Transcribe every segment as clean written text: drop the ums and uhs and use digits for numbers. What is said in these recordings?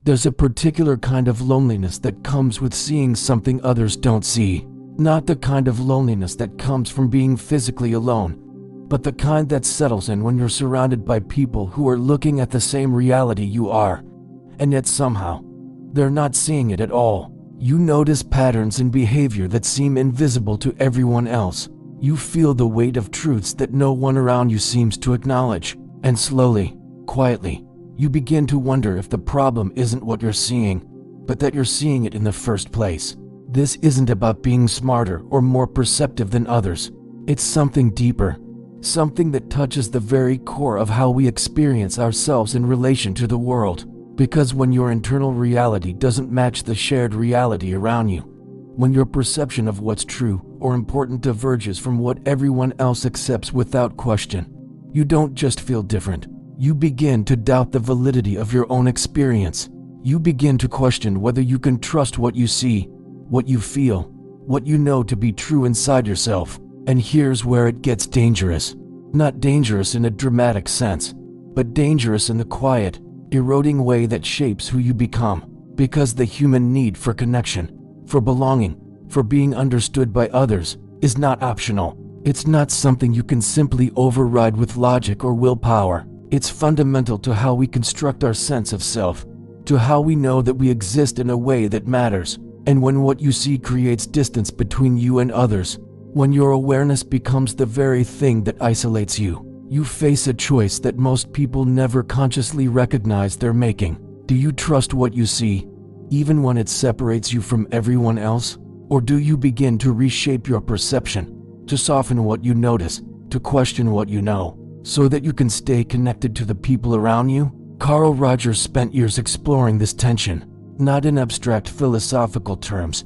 There's a particular kind of loneliness that comes with seeing something others don't see. Not the kind of loneliness that comes from being physically alone, but the kind that settles in when you're surrounded by people who are looking at the same reality you are, and yet somehow, they're not seeing it at all. You notice patterns in behavior that seem invisible to everyone else. You feel the weight of truths that no one around you seems to acknowledge. And slowly, quietly, you begin to wonder if the problem isn't what you're seeing, but that you're seeing it in the first place. This isn't about being smarter or more perceptive than others. It's something deeper, something that touches the very core of how we experience ourselves in relation to the world. Because when your internal reality doesn't match the shared reality around you, when your perception of what's true or important diverges from what everyone else accepts without question, you don't just feel different. You begin to doubt the validity of your own experience. You begin to question whether you can trust what you see, what you feel, what you know to be true inside yourself. And here's where it gets dangerous. Not dangerous in a dramatic sense, but dangerous in the quiet, eroding way that shapes who you become. Because the human need for connection, for belonging, for being understood by others, is not optional. It's not something you can simply override with logic or willpower. It's fundamental to how we construct our sense of self, to how we know that we exist in a way that matters. And when what you see creates distance between you and others, when your awareness becomes the very thing that isolates you, you face a choice that most people never consciously recognize they're making. Do you trust what you see, even when it separates you from everyone else? Or do you begin to reshape your perception, to soften what you notice, to question what you know, so that you can stay connected to the people around you? Carl Rogers spent years exploring this tension, not in abstract philosophical terms,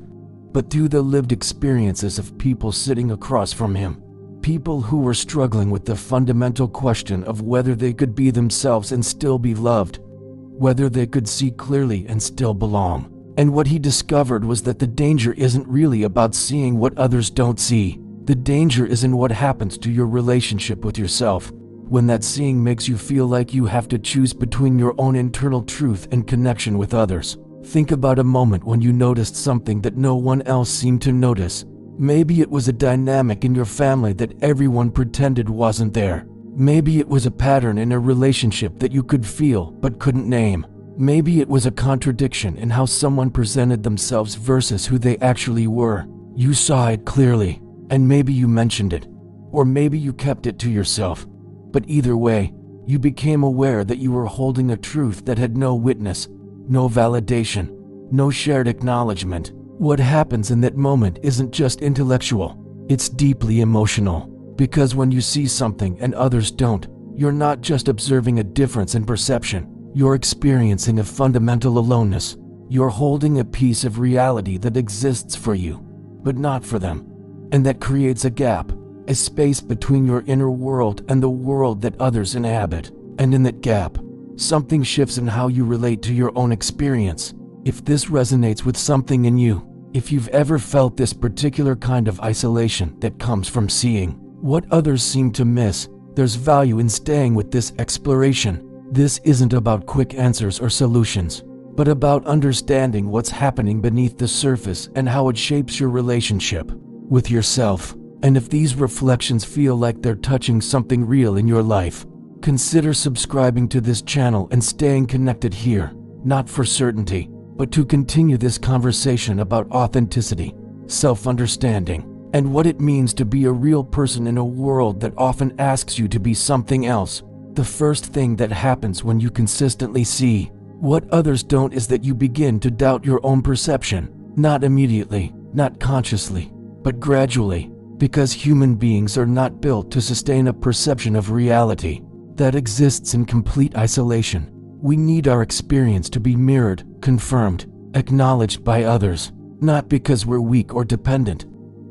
but through the lived experiences of people sitting across from him. People who were struggling with the fundamental question of whether they could be themselves and still be loved, whether they could see clearly and still belong. And what he discovered was that the danger isn't really about seeing what others don't see. The danger is in what happens to your relationship with yourself, when that seeing makes you feel like you have to choose between your own internal truth and connection with others. Think about a moment when you noticed something that no one else seemed to notice. Maybe it was a dynamic in your family that everyone pretended wasn't there. Maybe it was a pattern in a relationship that you could feel but couldn't name. Maybe it was a contradiction in how someone presented themselves versus who they actually were. You saw it clearly, and maybe you mentioned it, or maybe you kept it to yourself. But either way, you became aware that you were holding a truth that had no witness, no validation, no shared acknowledgement. What happens in that moment isn't just intellectual, it's deeply emotional. Because when you see something and others don't, you're not just observing a difference in perception, you're experiencing a fundamental aloneness. You're holding a piece of reality that exists for you, but not for them. And that creates a gap, a space between your inner world and the world that others inhabit. And in that gap, something shifts in how you relate to your own experience. If this resonates with something in you, if you've ever felt this particular kind of isolation that comes from seeing what others seem to miss, there's value in staying with this exploration. This isn't about quick answers or solutions, but about understanding what's happening beneath the surface and how it shapes your relationship with yourself. And if these reflections feel like they're touching something real in your life, consider subscribing to this channel and staying connected here, not for certainty, but to continue this conversation about authenticity, self-understanding, and what it means to be a real person in a world that often asks you to be something else. The first thing that happens when you consistently see what others don't is that you begin to doubt your own perception. Not immediately, not consciously, but gradually, because human beings are not built to sustain a perception of reality that exists in complete isolation. We need our experience to be mirrored, confirmed, acknowledged by others, not because we're weak or dependent,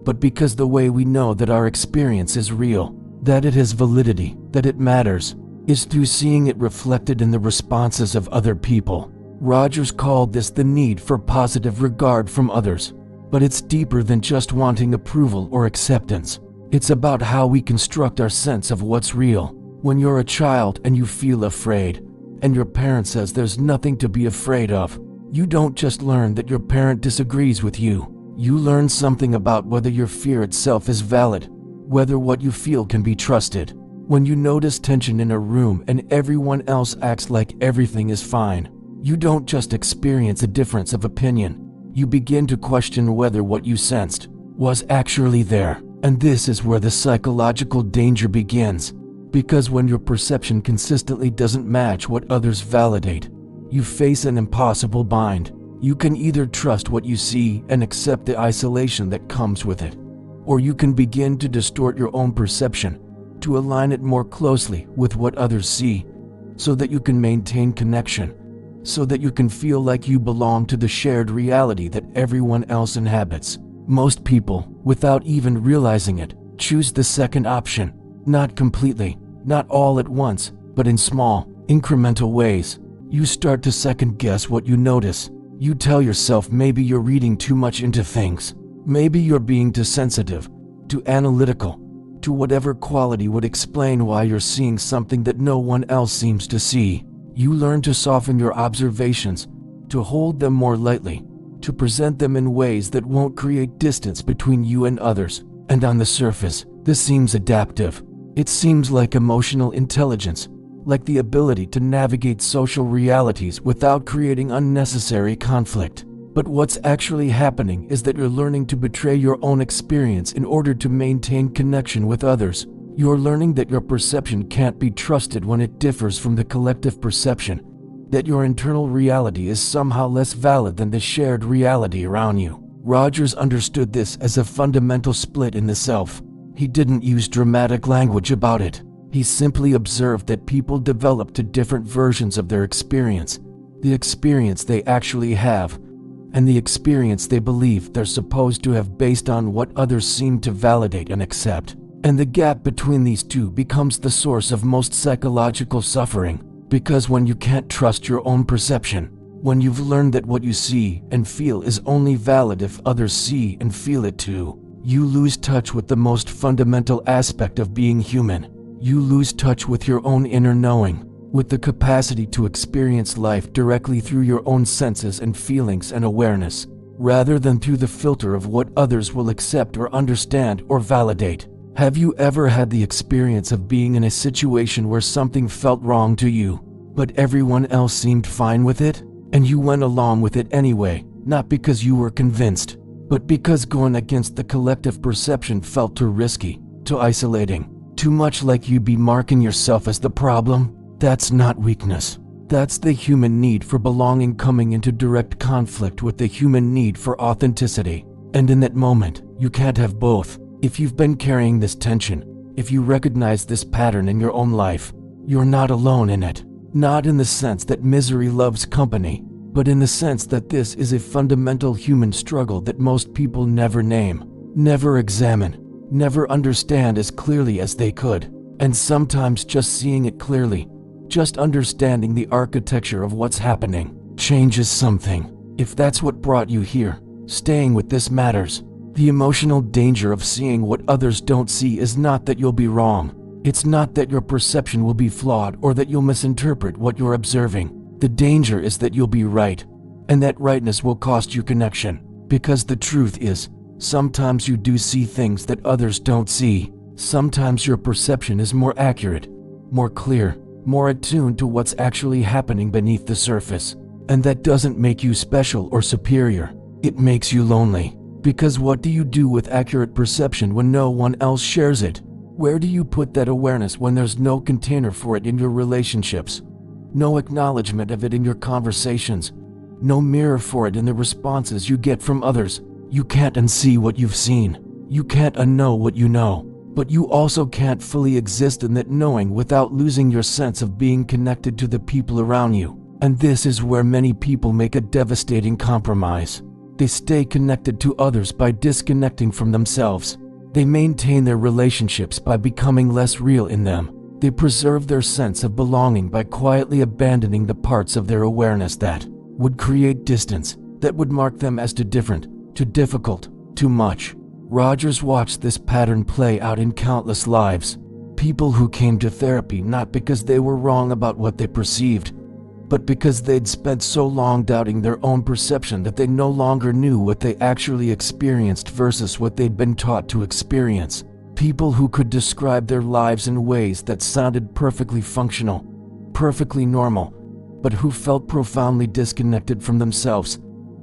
but because the way we know that our experience is real, that it has validity, that it matters, is through seeing it reflected in the responses of other people. Rogers called this the need for positive regard from others, but it's deeper than just wanting approval or acceptance. It's about how we construct our sense of what's real. When you're a child and you feel afraid, and your parent says there's nothing to be afraid of. You don't just learn that your parent disagrees with you. You learn something about whether your fear itself is valid, whether what you feel can be trusted. When you notice tension in a room and everyone else acts like everything is fine, you don't just experience a difference of opinion. You begin to question whether what you sensed was actually there. And this is where the psychological danger begins. Because when your perception consistently doesn't match what others validate, you face an impossible bind. You can either trust what you see and accept the isolation that comes with it, or you can begin to distort your own perception to align it more closely with what others see, so that you can maintain connection, so that you can feel like you belong to the shared reality that everyone else inhabits. Most people, without even realizing it, choose the second option. Not completely, not all at once, but in small, incremental ways. You start to second guess what you notice. You tell yourself maybe you're reading too much into things. Maybe you're being too sensitive, too analytical, to whatever quality would explain why you're seeing something that no one else seems to see. You learn to soften your observations, to hold them more lightly, to present them in ways that won't create distance between you and others. And on the surface, this seems adaptive. It seems like emotional intelligence, like the ability to navigate social realities without creating unnecessary conflict. But what's actually happening is that you're learning to betray your own experience in order to maintain connection with others. You're learning that your perception can't be trusted when it differs from the collective perception, that your internal reality is somehow less valid than the shared reality around you. Rogers understood this as a fundamental split in the self. He didn't use dramatic language about it. He simply observed that people develop to different versions of their experience, the experience they actually have, and the experience they believe they're supposed to have based on what others seem to validate and accept. And the gap between these two becomes the source of most psychological suffering, because when you can't trust your own perception, when you've learned that what you see and feel is only valid if others see and feel it too, you lose touch with the most fundamental aspect of being human. You lose touch with your own inner knowing, with the capacity to experience life directly through your own senses and feelings and awareness, rather than through the filter of what others will accept or understand or validate. Have you ever had the experience of being in a situation where something felt wrong to you, but everyone else seemed fine with it, and you went along with it anyway, not because you were convinced, but because going against the collective perception felt too risky, too isolating, too much like you'd be marking yourself as the problem? That's not weakness. That's the human need for belonging coming into direct conflict with the human need for authenticity. And in that moment, you can't have both. If you've been carrying this tension, if you recognize this pattern in your own life, you're not alone in it. Not in the sense that misery loves company, but in the sense that this is a fundamental human struggle that most people never name, never examine, never understand as clearly as they could. And sometimes just seeing it clearly, just understanding the architecture of what's happening, changes something. If that's what brought you here, staying with this matters. The emotional danger of seeing what others don't see is not that you'll be wrong. It's not that your perception will be flawed or that you'll misinterpret what you're observing. The danger is that you'll be right, and that rightness will cost you connection. Because the truth is, sometimes you do see things that others don't see. Sometimes your perception is more accurate, more clear, more attuned to what's actually happening beneath the surface. And that doesn't make you special or superior. It makes you lonely. Because what do you do with accurate perception when no one else shares it? Where do you put that awareness when there's no container for it in your relationships? No acknowledgement of it in your conversations? No mirror for it in the responses you get from others? You can't unsee what you've seen. You can't unknow what you know. But you also can't fully exist in that knowing without losing your sense of being connected to the people around you. And this is where many people make a devastating compromise. They stay connected to others by disconnecting from themselves. They maintain their relationships by becoming less real in them. They preserve their sense of belonging by quietly abandoning the parts of their awareness that would create distance, that would mark them as too different, too difficult, too much. Rogers watched this pattern play out in countless lives. People who came to therapy not because they were wrong about what they perceived, but because they'd spent so long doubting their own perception that they no longer knew what they actually experienced versus what they'd been taught to experience. People who could describe their lives in ways that sounded perfectly functional, perfectly normal, but who felt profoundly disconnected from themselves,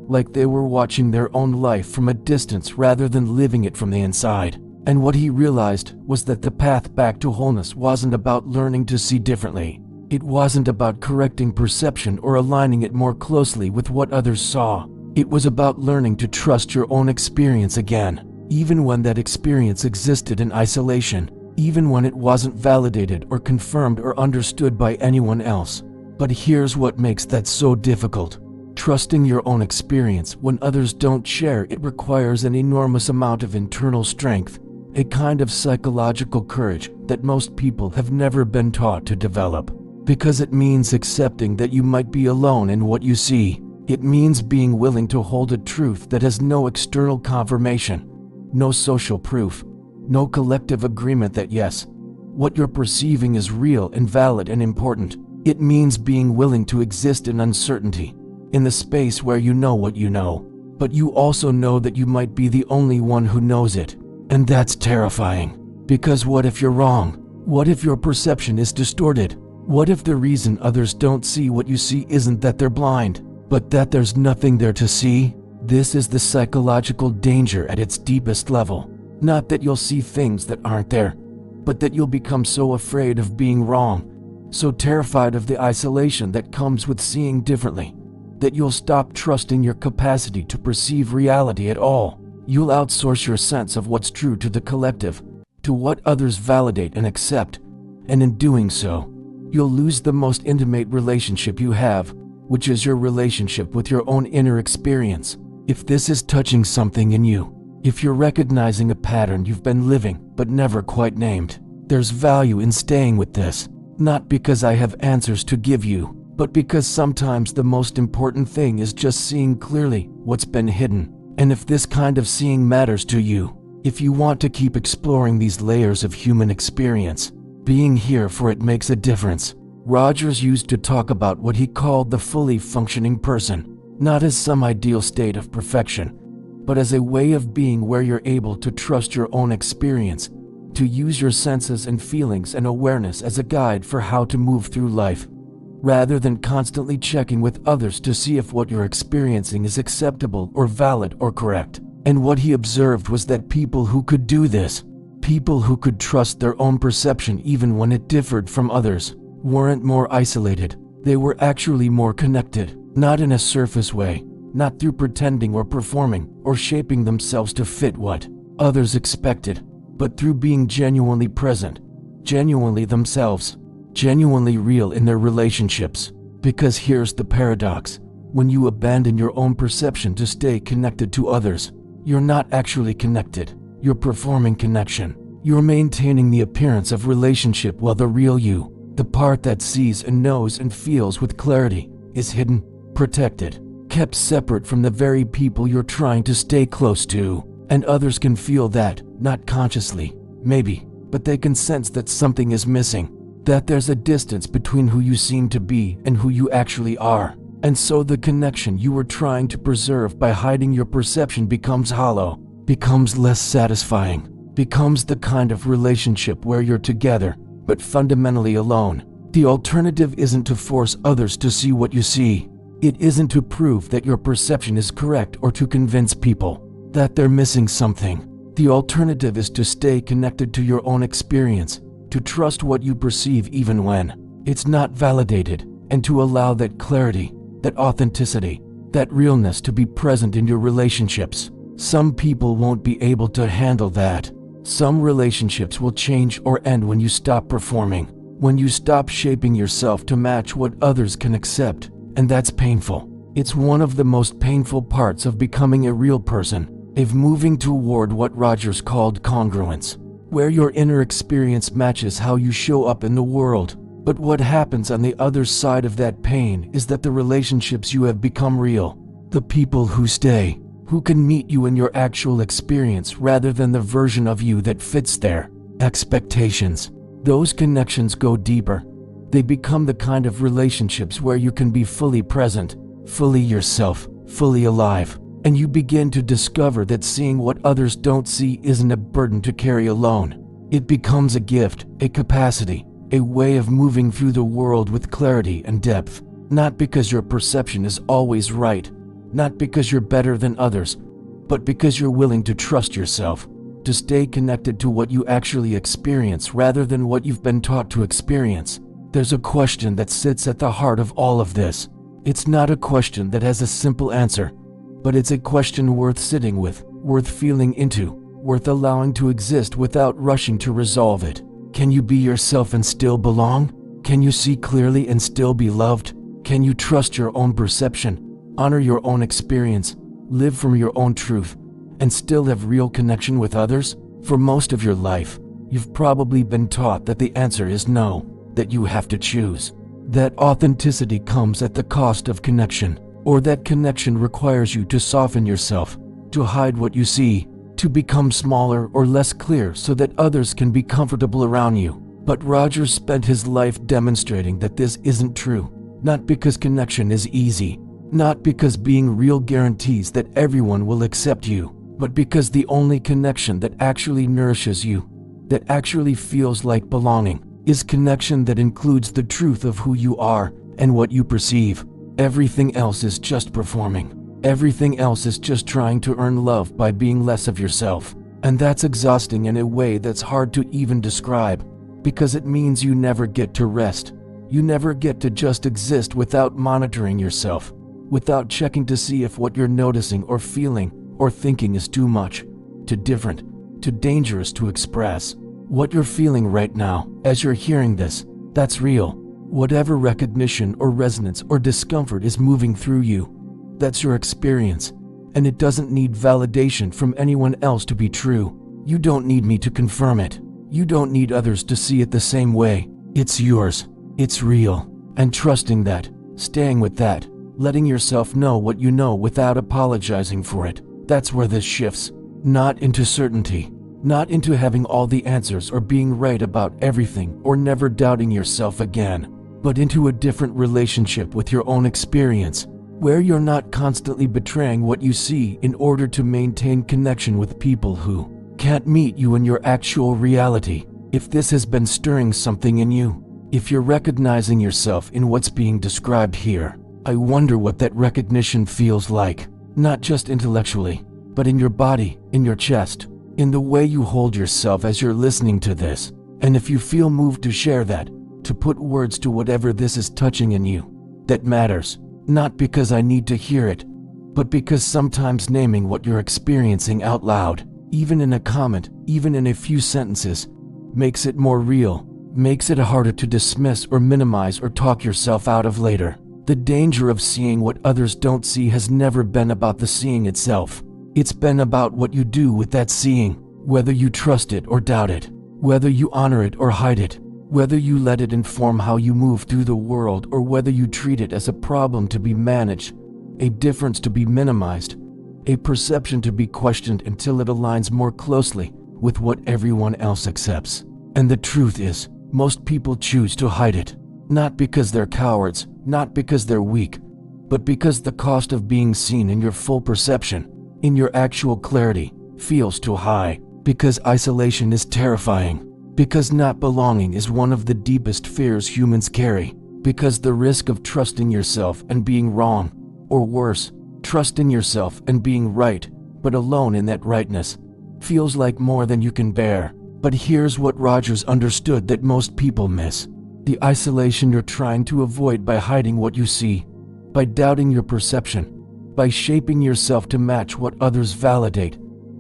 like they were watching their own life from a distance rather than living it from the inside. And what he realized was that the path back to wholeness wasn't about learning to see differently. It wasn't about correcting perception or aligning it more closely with what others saw. It was about learning to trust your own experience again, even when that experience existed in isolation, even when it wasn't validated or confirmed or understood by anyone else. But here's what makes that so difficult. Trusting your own experience when others don't share it requires an enormous amount of internal strength, a kind of psychological courage that most people have never been taught to develop. Because it means accepting that you might be alone in what you see. It means being willing to hold a truth that has no external confirmation, no social proof, no collective agreement that yes, what you're perceiving is real and valid and important. It means being willing to exist in uncertainty, in the space where you know what you know, but you also know that you might be the only one who knows it. And that's terrifying. Because what if you're wrong? What if your perception is distorted? What if the reason others don't see what you see isn't that they're blind, but that there's nothing there to see? This is the psychological danger at its deepest level. Not that you'll see things that aren't there, but that you'll become so afraid of being wrong, so terrified of the isolation that comes with seeing differently, that you'll stop trusting your capacity to perceive reality at all. You'll outsource your sense of what's true to the collective, to what others validate and accept, and in doing so, you'll lose the most intimate relationship you have, which is your relationship with your own inner experience. If this is touching something in you, if you're recognizing a pattern you've been living but never quite named, there's value in staying with this. Not because I have answers to give you, but because sometimes the most important thing is just seeing clearly what's been hidden. And if this kind of seeing matters to you, if you want to keep exploring these layers of human experience, being here for it makes a difference. Rogers used to talk about what he called the fully functioning person, not as some ideal state of perfection, but as a way of being where you're able to trust your own experience, to use your senses and feelings and awareness as a guide for how to move through life, rather than constantly checking with others to see if what you're experiencing is acceptable or valid or correct. And what he observed was that people who could do this, people who could trust their own perception even when it differed from others, weren't more isolated. They were actually more connected, not in a surface way, not through pretending or performing or shaping themselves to fit what others expected, but through being genuinely present, genuinely themselves, genuinely real in their relationships. Because here's the paradox. When you abandon your own perception to stay connected to others, you're not actually connected. You're performing connection. You're maintaining the appearance of relationship while the real you, the part that sees and knows and feels with clarity, is hidden, protected, kept separate from the very people you're trying to stay close to. And others can feel that, not consciously, maybe, but they can sense that something is missing, that there's a distance between who you seem to be and who you actually are. And so the connection you were trying to preserve by hiding your perception becomes hollow, becomes less satisfying, becomes the kind of relationship where you're together, but fundamentally alone. The alternative isn't to force others to see what you see. It isn't to prove that your perception is correct or to convince people that they're missing something. The alternative is to stay connected to your own experience, to trust what you perceive even when it's not validated, and to allow that clarity, that authenticity, that realness to be present in your relationships. Some people won't be able to handle that. Some relationships will change or end when you stop performing, when you stop shaping yourself to match what others can accept, and that's painful. It's one of the most painful parts of becoming a real person, of moving toward what Rogers called congruence, where your inner experience matches how you show up in the world. But what happens on the other side of that pain is that the relationships you have become real, the people who stay, who can meet you in your actual experience rather than the version of you that fits their expectations. Those connections go deeper. They become the kind of relationships where you can be fully present, fully yourself, fully alive, and you begin to discover that seeing what others don't see isn't a burden to carry alone. It becomes a gift, a capacity, a way of moving through the world with clarity and depth, not because your perception is always right, not because you're better than others, but because you're willing to trust yourself, to stay connected to what you actually experience rather than what you've been taught to experience. There's a question that sits at the heart of all of this. It's not a question that has a simple answer, but it's a question worth sitting with, worth feeling into, worth allowing to exist without rushing to resolve it. Can you be yourself and still belong? Can you see clearly and still be loved? Can you trust your own perception, honor your own experience, live from your own truth, and still have real connection with others? For most of your life, you've probably been taught that the answer is no, that you have to choose, that authenticity comes at the cost of connection, or that connection requires you to soften yourself, to hide what you see, to become smaller or less clear so that others can be comfortable around you. But Roger spent his life demonstrating that this isn't true, not because connection is easy, not because being real guarantees that everyone will accept you, but because the only connection that actually nourishes you, that actually feels like belonging, is connection that includes the truth of who you are and what you perceive. Everything else is just performing. Everything else is just trying to earn love by being less of yourself. And that's exhausting in a way that's hard to even describe, because it means you never get to rest. You never get to just exist without monitoring yourself, without checking to see if what you're noticing or feeling or thinking is too much, too different, too dangerous to express. What you're feeling right now, as you're hearing this, that's real. Whatever recognition or resonance or discomfort is moving through you, that's your experience, and it doesn't need validation from anyone else to be true. You don't need me to confirm it. You don't need others to see it the same way. It's yours. It's real. And trusting that, staying with that, letting yourself know what you know without apologizing for it, that's where this shifts. Not into certainty, not into having all the answers or being right about everything or never doubting yourself again, but into a different relationship with your own experience, where you're not constantly betraying what you see in order to maintain connection with people who can't meet you in your actual reality. If this has been stirring something in you, if you're recognizing yourself in what's being described here, I wonder what that recognition feels like, not just intellectually, but in your body, in your chest, in the way you hold yourself as you're listening to this. And if you feel moved to share that, to put words to whatever this is touching in you, that matters. Not because I need to hear it, but because sometimes naming what you're experiencing out loud, even in a comment, even in a few sentences, makes it more real, makes it harder to dismiss or minimize or talk yourself out of later. The danger of seeing what others don't see has never been about the seeing itself. It's been about what you do with that seeing, whether you trust it or doubt it, whether you honor it or hide it, whether you let it inform how you move through the world or whether you treat it as a problem to be managed, a difference to be minimized, a perception to be questioned until it aligns more closely with what everyone else accepts. And the truth is, most people choose to hide it, not because they're cowards, not because they're weak, but because the cost of being seen in your full perception, in your actual clarity, feels too high, because isolation is terrifying. Because not belonging is one of the deepest fears humans carry. Because the risk of trusting yourself and being wrong, or worse, trusting yourself and being right, but alone in that rightness, feels like more than you can bear. But here's what Rogers understood that most people miss. The isolation you're trying to avoid by hiding what you see, by doubting your perception, by shaping yourself to match what others validate.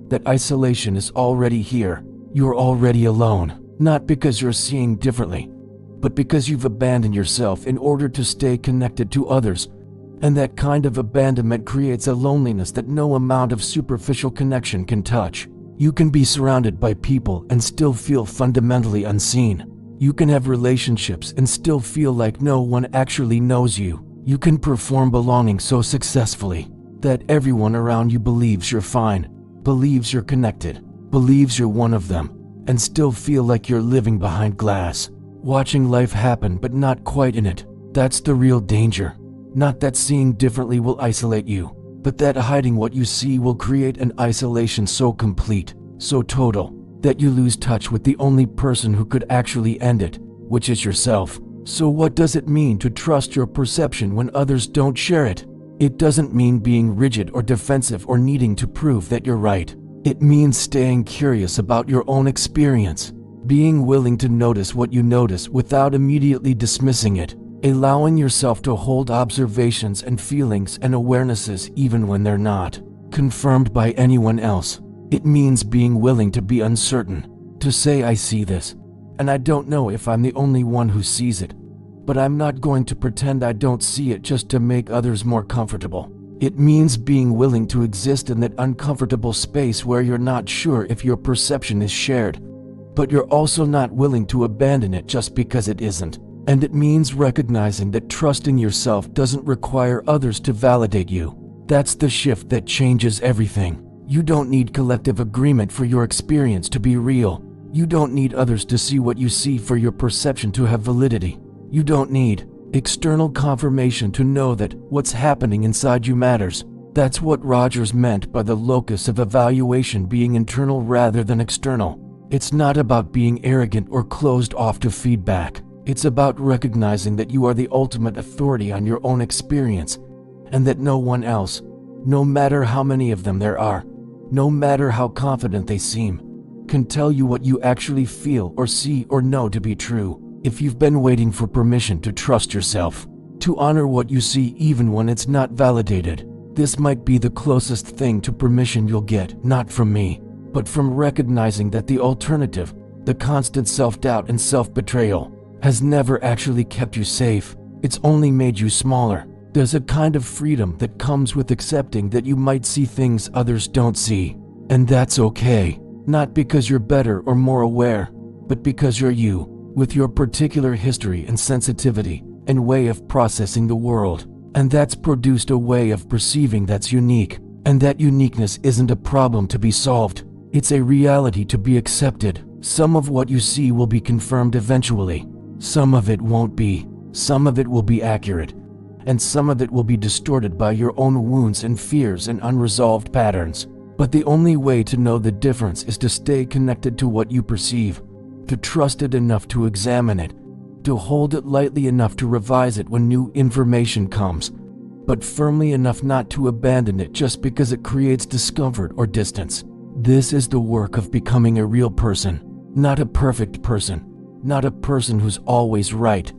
That isolation is already here. You're already alone. Not because you're seeing differently, but because you've abandoned yourself in order to stay connected to others. And that kind of abandonment creates a loneliness that no amount of superficial connection can touch. You can be surrounded by people and still feel fundamentally unseen. You can have relationships and still feel like no one actually knows you. You can perform belonging so successfully that everyone around you believes you're fine, believes you're connected, believes you're one of them, and still feel like you're living behind glass. Watching life happen but not quite in it. That's the real danger. Not that seeing differently will isolate you, but that hiding what you see will create an isolation so complete, so total, that you lose touch with the only person who could actually end it, which is yourself. So what does it mean to trust your perception when others don't share it? It doesn't mean being rigid or defensive or needing to prove that you're right. It means staying curious about your own experience, being willing to notice what you notice without immediately dismissing it, allowing yourself to hold observations and feelings and awarenesses even when they're not confirmed by anyone else. It means being willing to be uncertain, to say I see this, and I don't know if I'm the only one who sees it, but I'm not going to pretend I don't see it just to make others more comfortable. It means being willing to exist in that uncomfortable space where you're not sure if your perception is shared, but you're also not willing to abandon it just because it isn't. And it means recognizing that trusting yourself doesn't require others to validate you. That's the shift that changes everything. You don't need collective agreement for your experience to be real. You don't need others to see what you see for your perception to have validity. You don't need external confirmation to know that what's happening inside you matters. That's what Rogers meant by the locus of evaluation being internal rather than external. It's not about being arrogant or closed off to feedback. It's about recognizing that you are the ultimate authority on your own experience, and that no one else, no matter how many of them there are, no matter how confident they seem, can tell you what you actually feel or see or know to be true. If you've been waiting for permission to trust yourself, to honor what you see even when it's not validated, this might be the closest thing to permission you'll get, not from me, but from recognizing that the alternative, the constant self-doubt and self-betrayal, has never actually kept you safe. It's only made you smaller. There's a kind of freedom that comes with accepting that you might see things others don't see. And that's okay. Not because you're better or more aware, but because you're you, with your particular history and sensitivity and way of processing the world. And that's produced a way of perceiving that's unique. And that uniqueness isn't a problem to be solved. It's a reality to be accepted. Some of what you see will be confirmed eventually. Some of it won't be. Some of it will be accurate. And some of it will be distorted by your own wounds and fears and unresolved patterns. But the only way to know the difference is to stay connected to what you perceive, to trust it enough to examine it, to hold it lightly enough to revise it when new information comes, but firmly enough not to abandon it just because it creates discomfort or distance. This is the work of becoming a real person, not a perfect person. Not a person who's always right,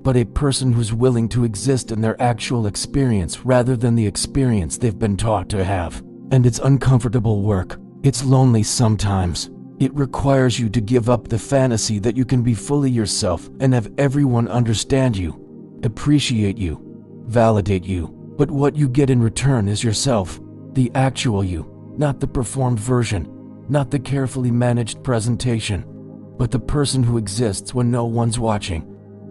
but a person who's willing to exist in their actual experience rather than the experience they've been taught to have. And it's uncomfortable work. It's lonely sometimes. It requires you to give up the fantasy that you can be fully yourself and have everyone understand you, appreciate you, validate you. But what you get in return is yourself, the actual you, not the performed version, not the carefully managed presentation, but the person who exists when no one's watching,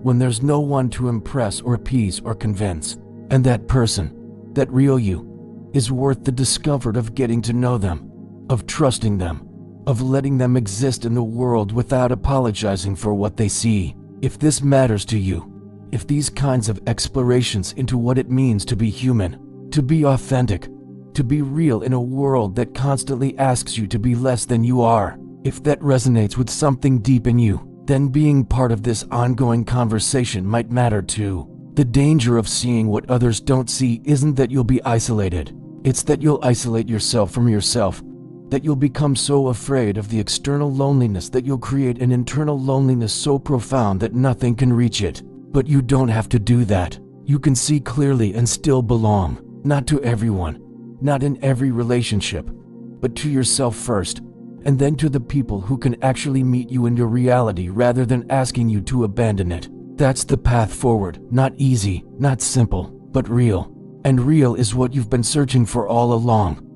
when there's no one to impress or appease or convince. And that person, that real you, is worth the discomfort of getting to know them, of trusting them, of letting them exist in the world without apologizing for what they see. If this matters to you, if these kinds of explorations into what it means to be human, to be authentic, to be real in a world that constantly asks you to be less than you are, if that resonates with something deep in you, then being part of this ongoing conversation might matter too. The danger of seeing what others don't see isn't that you'll be isolated. It's that you'll isolate yourself from yourself, that you'll become so afraid of the external loneliness that you'll create an internal loneliness so profound that nothing can reach it. But you don't have to do that. You can see clearly and still belong, not to everyone, not in every relationship, but to yourself first. And then to the people who can actually meet you in your reality rather than asking you to abandon it. That's the path forward. Not easy, not simple, but real. And real is what you've been searching for all along.